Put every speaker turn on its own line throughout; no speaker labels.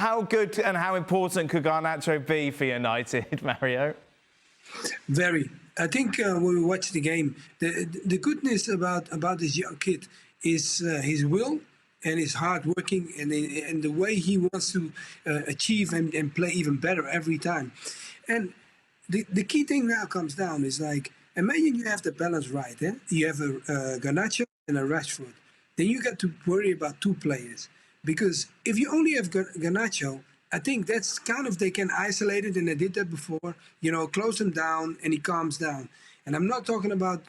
How good and how important could Garnacho be for United, Mario?
Very. I think when we watch the game, the goodness about this young kid is his will and his hard working and the way he wants to achieve and play even better every time. And the key thing now comes down is like, imagine you have the balance right. Eh? You have a Garnacho and a Rashford. Then you got to worry about two players. Because if you only have Garnacho, I think that's kind of, they can isolate it, and they did that before, close him down and he calms down. And I'm not talking about,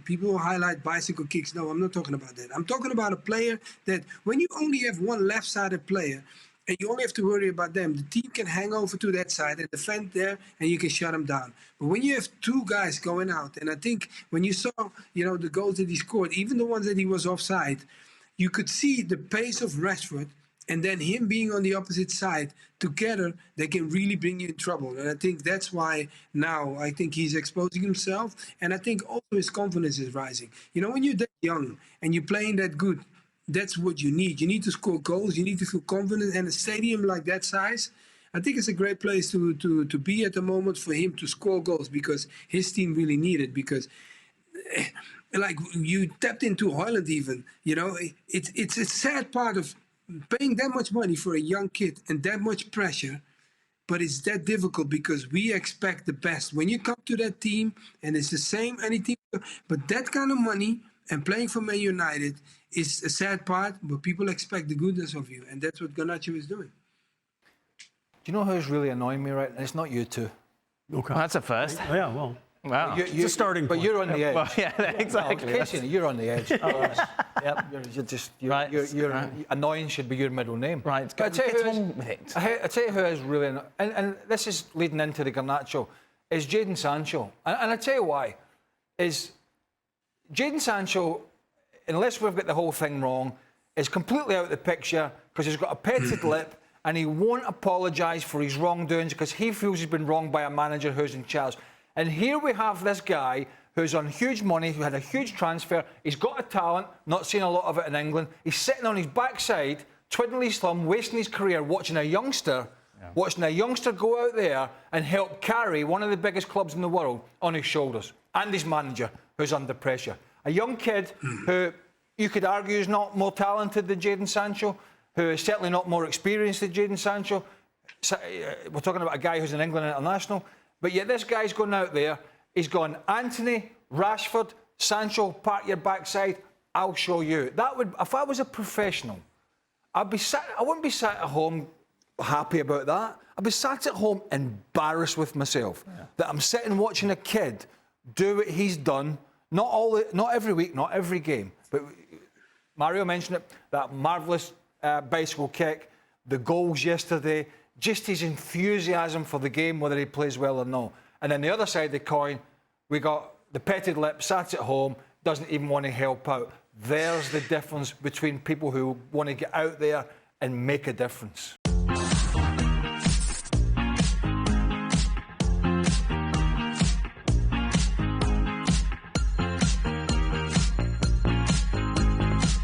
people highlight bicycle kicks. No, I'm not talking about that. I'm talking about a player that when you only have one left-sided player and you only have to worry about them, the team can hang over to that side and defend there and you can shut them down. But when you have two guys going out, and I think when you saw, the goals that he scored, even the ones that he was offside, you could see the pace of Rashford and then him being on the opposite side. Together, they can really bring you in trouble. And I think that's why now I think he's exposing himself. And I think also his confidence is rising. When you're that young and you're playing that good, that's what you need. You need to score goals. You need to feel confident. And a stadium like that size, I think it's a great place to be at the moment for him to score goals, because his team really need it. Because like you tapped into Holland even, it's a sad part of paying that much money for a young kid and that much pressure, but it's that difficult because we expect the best. When you come to that team, and it's the same, any team, but that kind of money and playing for Man United is a sad part, but people expect the goodness of you, and that's what Garnacho is doing.
Do you know who's really annoying me right now? It's not you two.
Okay. Well, that's a first.
Yeah, well.
Wow.
It's a starting point.
But you're on the edge.
Well, yeah, exactly.
Kasey, you're on the edge. You're annoying should be your middle name.
Right.
But
Get on with it.
I tell you who is really annoying, and this is leading into the Garnacho, is Jadon Sancho. And I tell you why. Is Jadon Sancho, unless we've got the whole thing wrong, is completely out of the picture because he's got a petted lip and he won't apologise for his wrongdoings because he feels he's been wronged by a manager who's in charge. And here we have this guy who's on huge money, who had a huge transfer. He's got a talent, not seen a lot of it in England. He's sitting on his backside, twiddling his thumb, wasting his career, watching a youngster go out there and help carry one of the biggest clubs in the world on his shoulders, and his manager, who's under pressure. A young kid who you could argue is not more talented than Jadon Sancho, who is certainly not more experienced than Jadon Sancho. We're talking about a guy who's an England international. But yet this guy's going out there, he's gone, Anthony, Rashford, Sancho, park your backside, I'll show you. That would, if I was a professional, I wouldn't be sat at home happy about that. I'd be sat at home embarrassed with myself that I'm sitting watching a kid do what he's done, not every week, not every game. But Mario mentioned it, that marvellous bicycle kick, the goals yesterday, just his enthusiasm for the game, whether he plays well or not. And then the other side of the coin, we got the petted lip, sat at home, doesn't even want to help out. There's the difference between people who want to get out there and make a difference.